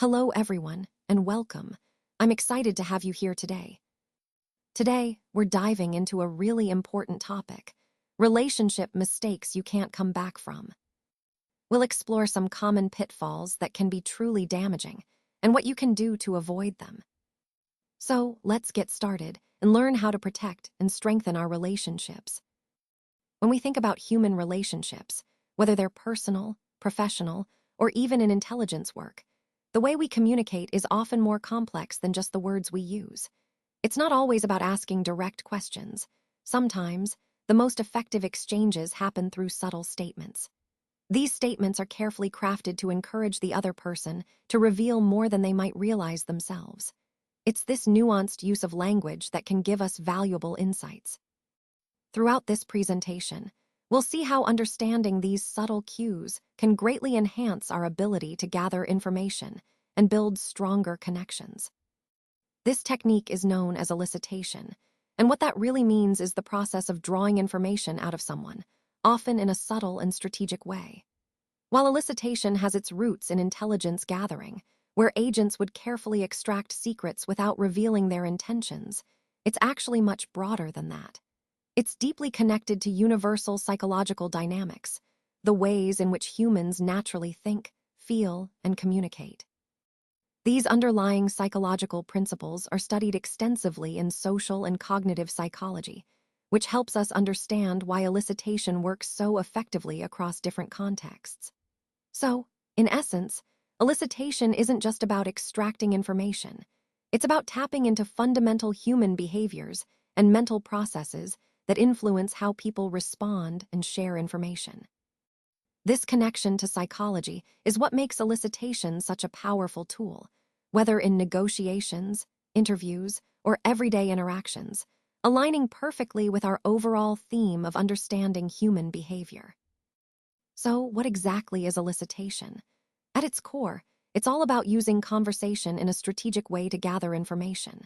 Hello, everyone, and welcome. I'm excited to have you here today. Today, we're diving into a really important topic: relationship mistakes you can't come back from. We'll explore some common pitfalls that can be truly damaging and what you can do to avoid them. So, let's get started and learn how to protect and strengthen our relationships. When we think about human relationships, whether they're personal, professional, or even in intelligence work, the way we communicate is often more complex than just the words we use. It's not always about asking direct questions. Sometimes, the most effective exchanges happen through subtle statements. These statements are carefully crafted to encourage the other person to reveal more than they might realize themselves. It's this nuanced use of language that can give us valuable insights. Throughout this presentation, we'll see how understanding these subtle cues can greatly enhance our ability to gather information and build stronger connections. This technique is known as elicitation, and what that really means is the process of drawing information out of someone, often in a subtle and strategic way. While elicitation has its roots in intelligence gathering, where agents would carefully extract secrets without revealing their intentions, it's actually much broader than that. It's deeply connected to universal psychological dynamics, the ways in which humans naturally think, feel, and communicate. These underlying psychological principles are studied extensively in social and cognitive psychology, which helps us understand why elicitation works so effectively across different contexts. So, in essence, elicitation isn't just about extracting information. It's about tapping into fundamental human behaviors and mental processes that influence how people respond and share information. This connection to psychology is what makes elicitation such a powerful tool, whether in negotiations, interviews, or everyday interactions, aligning perfectly with our overall theme of understanding human behavior. So, what exactly is elicitation? At its core, it's all about using conversation in a strategic way to gather information.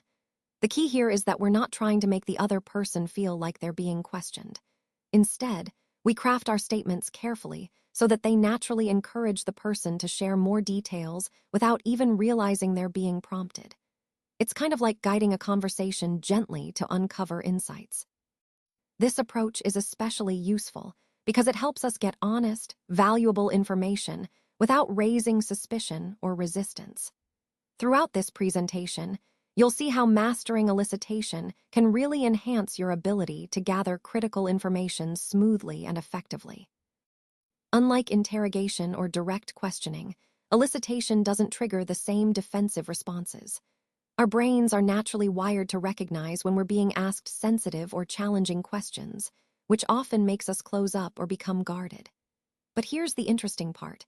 The key here is that we're not trying to make the other person feel like they're being questioned. Instead, we craft our statements carefully so that they naturally encourage the person to share more details without even realizing they're being prompted. It's kind of like guiding a conversation gently to uncover insights. This approach is especially useful because it helps us get honest, valuable information without raising suspicion or resistance. Throughout this presentation, you'll see how mastering elicitation can really enhance your ability to gather critical information smoothly and effectively. Unlike interrogation or direct questioning, elicitation doesn't trigger the same defensive responses. Our brains are naturally wired to recognize when we're being asked sensitive or challenging questions, which often makes us close up or become guarded. But here's the interesting part.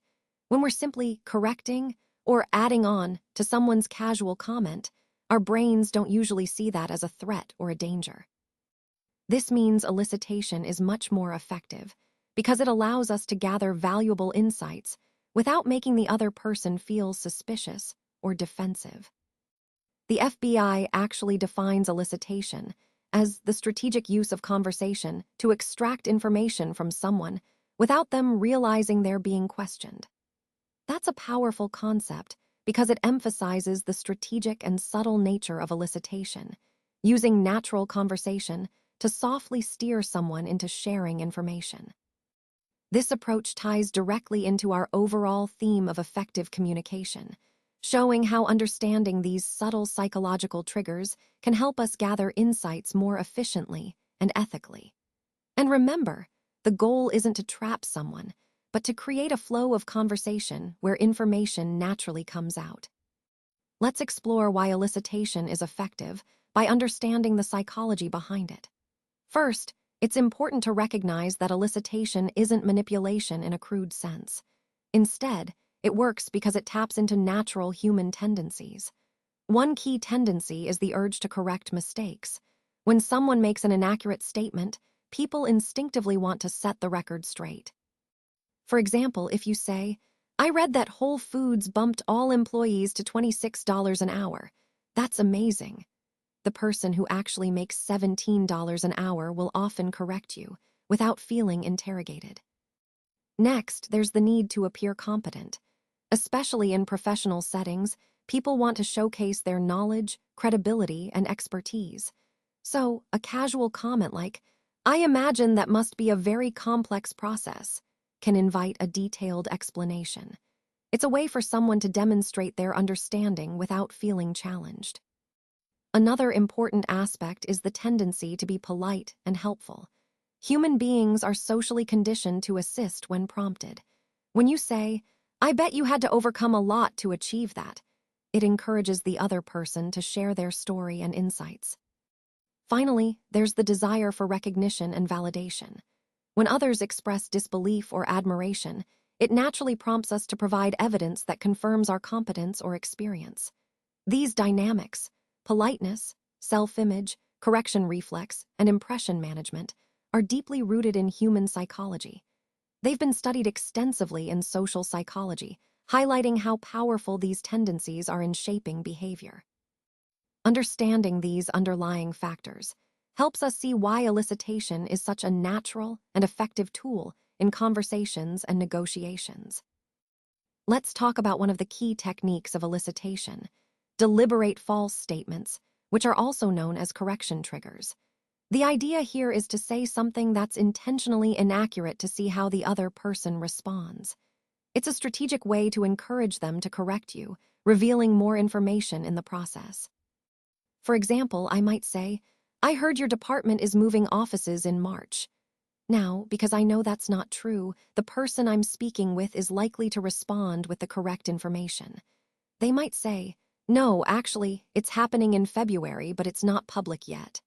When we're simply correcting or adding on to someone's casual comment, our brains don't usually see that as a threat or a danger. This means elicitation is much more effective because it allows us to gather valuable insights without making the other person feel suspicious or defensive. The FBI actually defines elicitation as the strategic use of conversation to extract information from someone without them realizing they're being questioned. That's a powerful concept because it emphasizes the strategic and subtle nature of elicitation, using natural conversation to softly steer someone into sharing information. This approach ties directly into our overall theme of effective communication, showing how understanding these subtle psychological triggers can help us gather insights more efficiently and ethically. And remember, the goal isn't to trap someone, but to create a flow of conversation where information naturally comes out. Let's explore why elicitation is effective by understanding the psychology behind it. First, it's important to recognize that elicitation isn't manipulation in a crude sense. Instead, it works because it taps into natural human tendencies. One key tendency is the urge to correct mistakes. When someone makes an inaccurate statement, people instinctively want to set the record straight. For example, if you say, "I read that Whole Foods bumped all employees to $26 an hour. That's amazing." The person who actually makes $17 an hour will often correct you without feeling interrogated. Next, there's the need to appear competent. Especially in professional settings, people want to showcase their knowledge, credibility, and expertise. So, a casual comment like, "I imagine that must be a very complex process," can invite a detailed explanation. It's a way for someone to demonstrate their understanding without feeling challenged. Another important aspect is the tendency to be polite and helpful. Human beings are socially conditioned to assist when prompted. When you say, "I bet you had to overcome a lot to achieve that," it encourages the other person to share their story and insights. Finally, there's the desire for recognition and validation. When others express disbelief or admiration, it naturally prompts us to provide evidence that confirms our competence or experience. These dynamics, politeness, self-image, correction reflex, and impression management, are deeply rooted in human psychology. They've been studied extensively in social psychology, highlighting how powerful these tendencies are in shaping behavior. Understanding these underlying factors helps us see why elicitation is such a natural and effective tool in conversations and negotiations. Let's talk about one of the key techniques of elicitation: deliberate false statements, which are also known as correction triggers. The idea here is to say something that's intentionally inaccurate to see how the other person responds. It's a strategic way to encourage them to correct you, revealing more information in the process. For example, I might say, "I heard your department is moving offices in March." Now, because I know that's not true, the person I'm speaking with is likely to respond with the correct information. They might say, "No, actually, it's happening in February, but it's not public yet."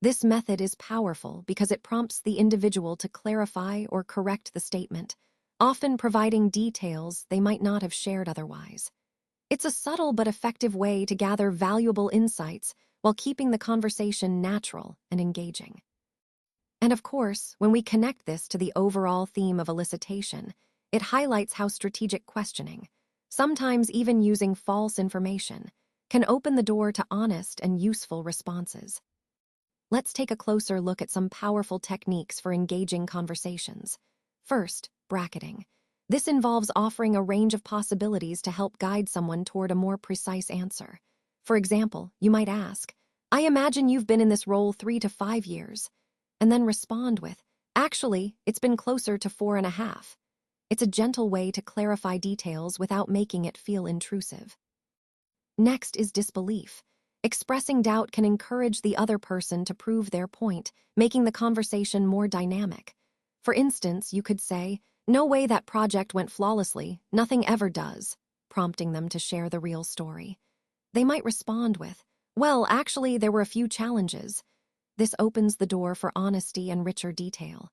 This method is powerful because it prompts the individual to clarify or correct the statement, often providing details they might not have shared otherwise. It's a subtle but effective way to gather valuable insights while keeping the conversation natural and engaging. And of course, when we connect this to the overall theme of elicitation, it highlights how strategic questioning, sometimes even using false information, can open the door to honest and useful responses. Let's take a closer look at some powerful techniques for engaging conversations. First, bracketing. This involves offering a range of possibilities to help guide someone toward a more precise answer. For example, you might ask, "I imagine you've been in this role 3 to 5 years," and then respond with, "Actually, it's been closer to 4.5. It's a gentle way to clarify details without making it feel intrusive. Next is disbelief. Expressing doubt can encourage the other person to prove their point, making the conversation more dynamic. For instance, you could say, "No way that project went flawlessly, nothing ever does," prompting them to share the real story. They might respond with, "Well, actually, there were a few challenges." This opens the door for honesty and richer detail.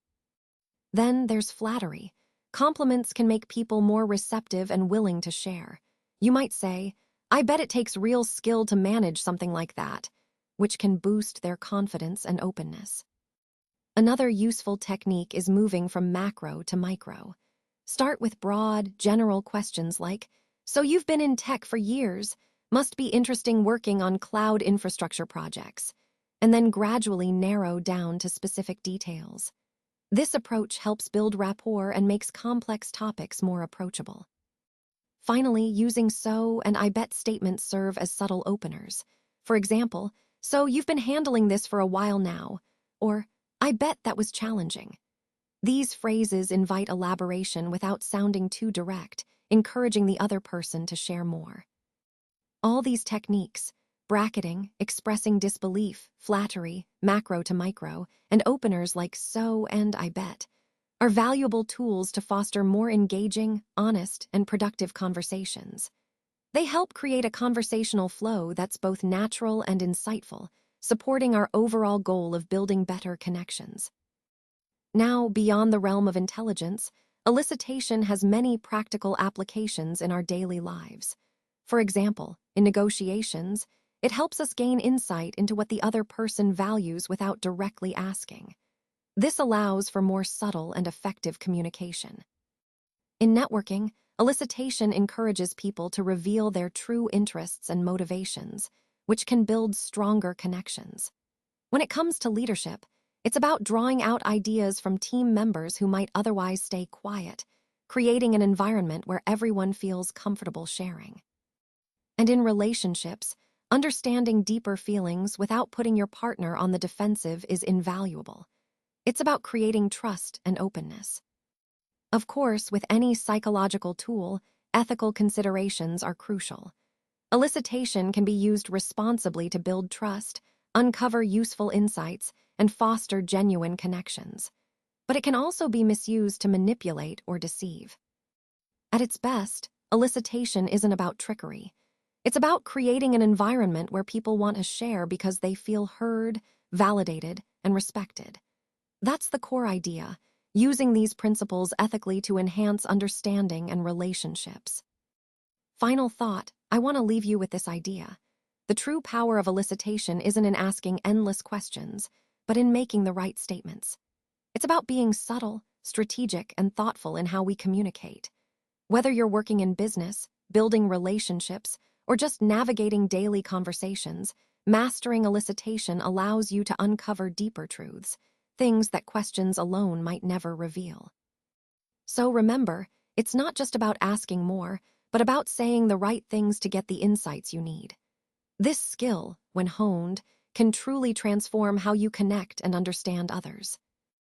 Then there's flattery. Compliments can make people more receptive and willing to share. You might say, "I bet it takes real skill to manage something like that," which can boost their confidence and openness. Another useful technique is moving from macro to micro. Start with broad, general questions like, "So you've been in tech for years, must be interesting working on cloud infrastructure projects," and then gradually narrow down to specific details. This approach helps build rapport and makes complex topics more approachable. Finally, using "so" and "I bet" statements serve as subtle openers. For example, "So you've been handling this for a while now," or "I bet that was challenging." These phrases invite elaboration without sounding too direct, encouraging the other person to share more. All these techniques, bracketing, expressing disbelief, flattery, macro to micro, and openers like "so" and "I bet," are valuable tools to foster more engaging, honest, and productive conversations. They help create a conversational flow that's both natural and insightful, supporting our overall goal of building better connections. Now, beyond the realm of intelligence, elicitation has many practical applications in our daily lives. For example, in negotiations, it helps us gain insight into what the other person values without directly asking. This allows for more subtle and effective communication. In networking, elicitation encourages people to reveal their true interests and motivations, which can build stronger connections. When it comes to leadership, it's about drawing out ideas from team members who might otherwise stay quiet, creating an environment where everyone feels comfortable sharing. And in relationships, understanding deeper feelings without putting your partner on the defensive is invaluable. It's about creating trust and openness. Of course, with any psychological tool, ethical considerations are crucial. Elicitation can be used responsibly to build trust, uncover useful insights, and foster genuine connections. But it can also be misused to manipulate or deceive. At its best, elicitation isn't about trickery. It's about creating an environment where people want to share because they feel heard, validated, and respected. That's the core idea, using these principles ethically to enhance understanding and relationships. Final thought, I want to leave you with this idea. The true power of elicitation isn't in asking endless questions, but in making the right statements. It's about being subtle, strategic, and thoughtful in how we communicate. Whether you're working in business, building relationships, or just navigating daily conversations, mastering elicitation allows you to uncover deeper truths, things that questions alone might never reveal. So remember, it's not just about asking more, but about saying the right things to get the insights you need. This skill, when honed, can truly transform how you connect and understand others.